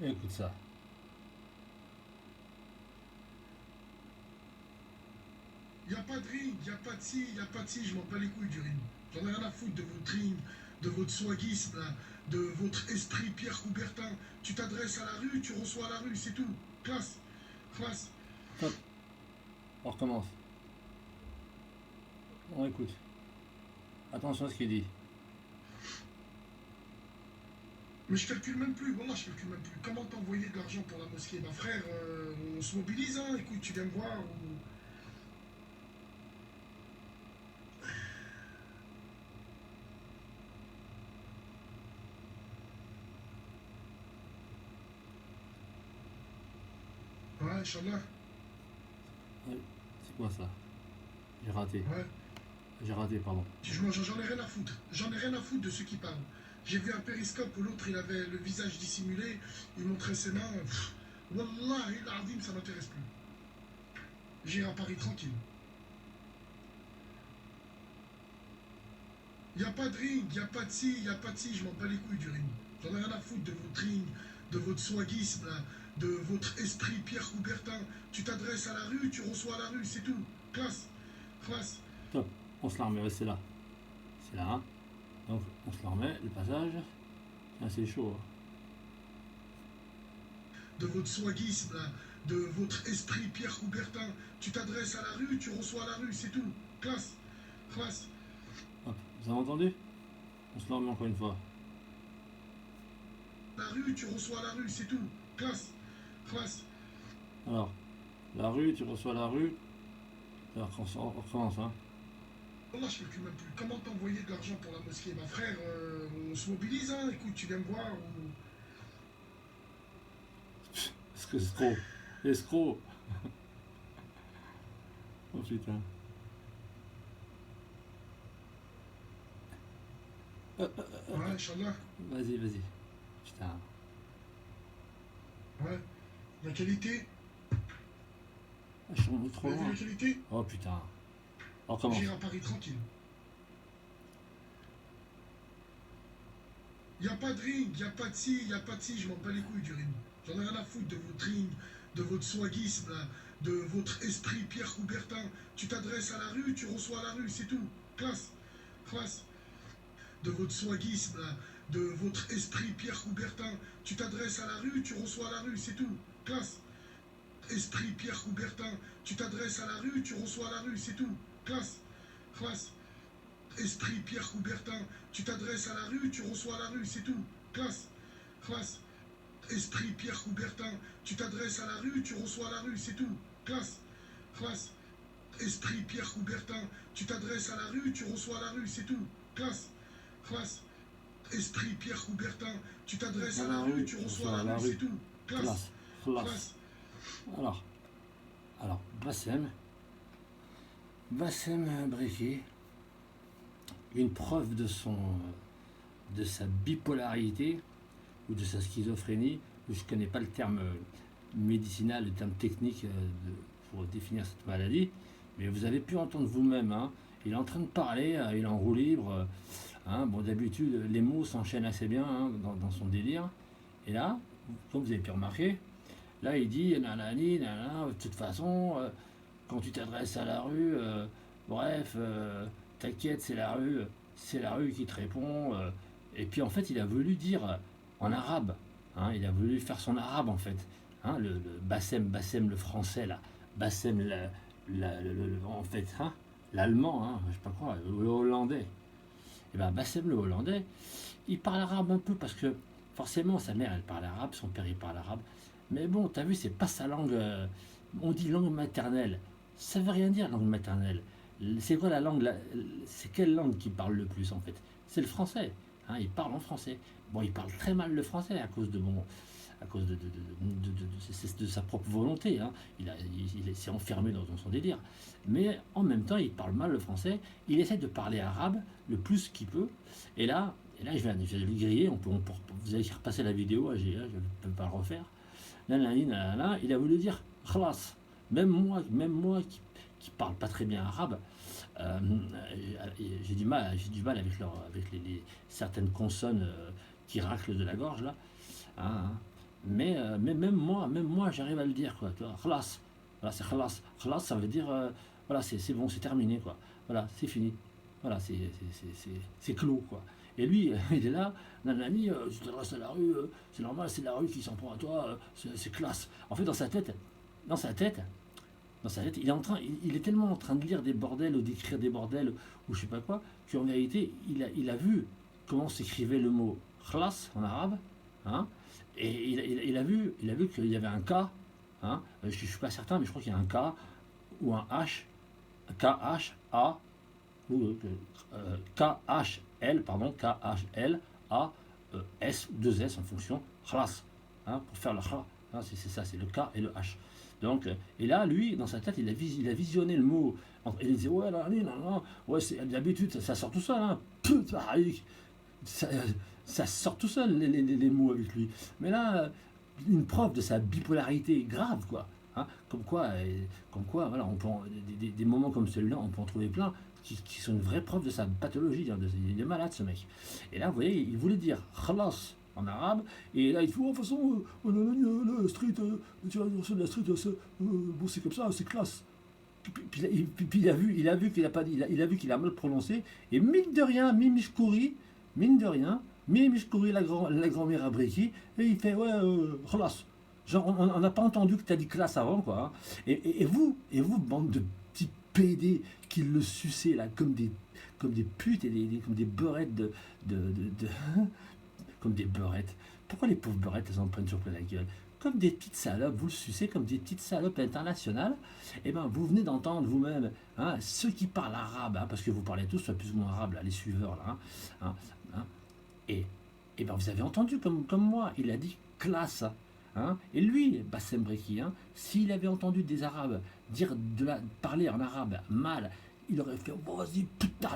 Écoute ça. Y a pas de ring, y a pas de ci, y a pas de ci, je m'en bats les couilles du ring. J'en ai rien à foutre de votre ring, de votre swagisme, là, de votre esprit Pierre Coubertin. Tu t'adresses à la rue, tu reçois à la rue, c'est tout. Classe, classe. Stop, on recommence. On écoute. Attention à ce qu'il dit. Mais je calcule même plus, voilà, je calcule même plus. Comment t'envoyer de l'argent pour la mosquée? Bah frère, on se mobilise, hein, écoute, tu viens me voir. Ouais, Inch'Allah. C'est quoi ça? J'ai raté. Ouais. J'ai raté, pardon. J'en ai rien à foutre. J'en ai rien à foutre de ceux qui parlent. J'ai vu un périscope où l'autre il avait le visage dissimulé, il montrait ses mains. Wallah, l'Ardim, ça m'intéresse plus. J'irai à Paris tranquille. Y a pas de ring, y a pas de ci, y a pas de ci, je m'en bats les couilles du ring. J'en ai rien à foutre de votre ring, de votre swagisme, là, de votre esprit Pierre Coubertin. Tu t'adresses à la rue, tu reçois à la rue, c'est tout. Classe, classe. Stop, on se la remet, c'est là. C'est là, hein. Donc on se la remet, le passage. Ah, c'est chaud. Hein. De votre swagisme, là, de votre esprit Pierre Coubertin. Tu t'adresses à la rue, tu reçois à la rue, c'est tout. Classe, classe. Hop, vous avez entendu? On se la remet encore une fois. La rue, tu reçois à la rue, c'est tout. Classe, classe. Alors, la rue, tu reçois la rue. Alors, on recommence, hein. Là, je calcule même plus. Comment t'envoyer de l'argent pour la mosquée? Bah frère, on se mobilise, hein. Écoute, tu viens me voir. Escroc. Escroc. Oh putain. Ouais, Inch'Allah. Vas-y, vas-y. Putain. Ouais. La qualité. Je suis trop Vous avez vu loin. la qualité? Oh putain. On recommence. J'irai à Paris tranquille. Y a pas de ring, y a pas de ci, y a pas de ci, je m'en bats les couilles du ring. J'en ai rien à foutre de votre ring, de votre swagisme, là, de votre esprit Pierre Coubertin. Tu t'adresses à la rue, tu reçois à la rue, c'est tout. Classe, classe. De votre swagisme, là, de votre esprit Pierre Coubertin. Tu t'adresses à la rue, tu reçois à la rue, c'est tout. Classe. Esprit Pierre Coubertin. Tu t'adresses à la rue, tu reçois à la rue, c'est tout. Classe, classe. Esprit Pierre Coubertin. Tu t'adresses à la rue, tu reçois à la rue, c'est tout. Classe, classe. Esprit Pierre Coubertin. Tu t'adresses à la rue, tu reçois à la rue, c'est tout. Classe, classe. Esprit Pierre Coubertin. Tu t'adresses à la rue, tu reçois à la rue, c'est tout. Classe, classe. Esprit Pierre Coubertin. Tu t'adresses à la rue, tu reçois à la rue, c'est tout. Classe, Classe. classe. Alors, Bassem Briquet, une preuve de sa bipolarité ou de sa schizophrénie. Je ne connais pas le terme médicinal, le terme technique pour définir cette maladie, mais vous avez pu entendre vous-même. Hein, il est en train de parler, il est en roue libre. Hein, bon, d'habitude, les mots s'enchaînent assez bien hein, dans son délire. Et là, comme vous avez pu remarquer, là, il dit nanani, nanana, de toute façon, quand tu t'adresses à la rue, bref, t'inquiète, c'est la rue qui te répond. Et puis en fait, il a voulu dire en arabe, hein, il a voulu faire son arabe en fait. Hein, le Bassem, le français là, Bassem, en fait, hein, l'allemand, hein, je sais pas quoi, le hollandais. Et ben Bassem le hollandais, il parle arabe un peu parce que forcément sa mère elle parle arabe, son père il parle arabe. Mais bon, t'as vu, c'est pas sa langue. On dit langue maternelle. Ça veut rien dire langue maternelle. C'est quoi la langue c'est quelle langue qui parle le plus en fait? C'est le français. Hein, il parle en français. Bon, il parle très mal le français à cause de sa propre volonté. Hein. Il s'est enfermé dans son délire. Mais en même temps, il parle mal le français. Il essaie de parler arabe le plus qu'il peut. Et là, je vais lui griller. Vous allez repasser la vidéo. Je ne peux pas le refaire. Il a voulu dire khalas. Même moi qui parle pas très bien arabe, j'ai du mal avec certaines consonnes qui raclent de la gorge là. Hein, hein. Mais même moi, j'arrive à le dire, quoi. Tu vois, khalas. Voilà, c'est khalas. Khalas, ça veut dire, voilà, c'est bon, c'est terminé, quoi. Voilà, c'est fini. Voilà, c'est clos, quoi. Et lui, il est là, nanani, tu t'adresses à la rue, c'est normal, c'est la rue qui s'en prend à toi, c'est classe. En fait, dans sa tête, il est, il est tellement en train de lire des bordels ou d'écrire des bordels ou je sais pas quoi, qu'en vérité, il a vu comment s'écrivait le mot khlas en arabe, hein, et il a vu qu'il y avait un K, hein, je ne suis pas certain, mais je crois qu'il y a un K ou un H, K-H-A, ou K-H-L, pardon, K-H-L-A-S, ou deux S en fonction, khlas, hein, pour faire le kha, hein, c'est ça, c'est le K et le H. Donc, et là, lui, dans sa tête, il a visionné le mot. Il disait, ouais, là, ouais, d'habitude, ça sort tout seul, hein. Putain, ça, ça sort tout seul, les mots avec lui. Mais là, une preuve de sa bipolarité grave, quoi. Hein, comme quoi, voilà, on peut des moments comme celui-là, on peut en trouver plein qui sont une vraie preuve de sa pathologie. Hein, il est malade, ce mec. Et là, vous voyez, il voulait dire khalas en arabe, et là, il faut, oh, de toute façon, la street, tu vois, la street, bon, c'est comme ça, c'est classe. Puis il a vu qu'il a pas dit, il a vu qu'il a mal prononcé, et mine de rien, mine de rien, Mimishkouri, la grand-mère à Briki, et il fait, ouais, khalas. Genre, on n'a pas entendu que tu as dit classe avant, quoi. Hein. Et vous, bande de petits PD qui le suçaient, là, comme des putes et comme des beurettes comme des beurettes. Pourquoi les pauvres beurettes, elles en prennent sur plein la gueule? Comme des petites salopes, vous le sucez comme des petites salopes internationales. Et ben, vous venez d'entendre vous-même, hein, ceux qui parlent arabe, hein, parce que vous parlez tous plus ou moins arabe, là, les suiveurs, là, hein, hein, et, et ben, vous avez entendu comme moi, il a dit classe. Hein. Et lui, Bassem Breki, hein, s'il avait entendu des Arabes parler en arabe mal, il aurait fait oh, vas-y, putain,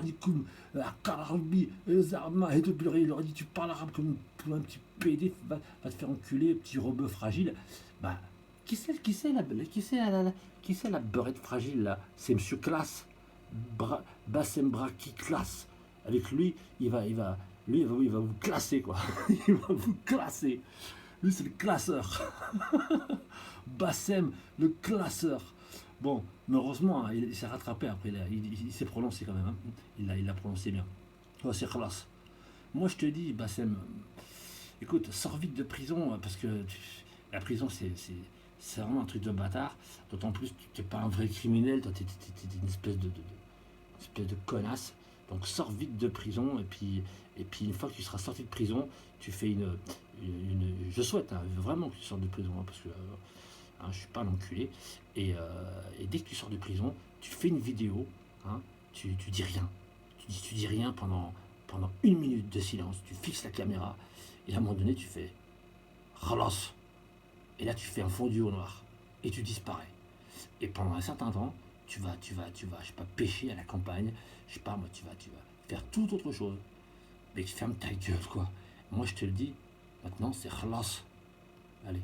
Karabi, Zarma, et il aurait dit tu parles arabe comme un petit PD, va te faire enculer, petit rebeu fragile. Bah, qui c'est la beurette fragile là? C'est Monsieur Classe, Bassem Breki Classe. Avec lui, il va vous classer, quoi. Il va vous classer. Lui, c'est le classeur. Bassem, le classeur. Bon, mais heureusement, hein, il s'est rattrapé après. Il s'est prononcé quand même. Hein. Il l'a prononcé bien. Ouais, c'est classe. Moi, je te dis, Bassem, écoute, sors vite de prison, parce que la prison, c'est vraiment un truc de bâtard. D'autant plus que tu n'es pas un vrai criminel, toi, tu es une espèce de connasse. Donc sors vite de prison, et puis une fois que tu seras sorti de prison, tu fais je souhaite hein, vraiment que tu sortes de prison, hein, parce que hein, je suis pas un enculé. Et dès que tu sors de prison, tu fais une vidéo, hein, tu dis rien. Tu dis rien pendant 1 minute de silence. Tu fixes la caméra, et à un moment donné, tu fais Khalas. Et là, tu fais un fondu au noir, et tu disparais. Et pendant un certain temps, tu vas, je sais pas, pêcher à la campagne, je sais pas, moi, tu vas faire tout autre chose. Mais ferme ta gueule, quoi. Moi, je te le dis, maintenant, c'est khalas. Allez.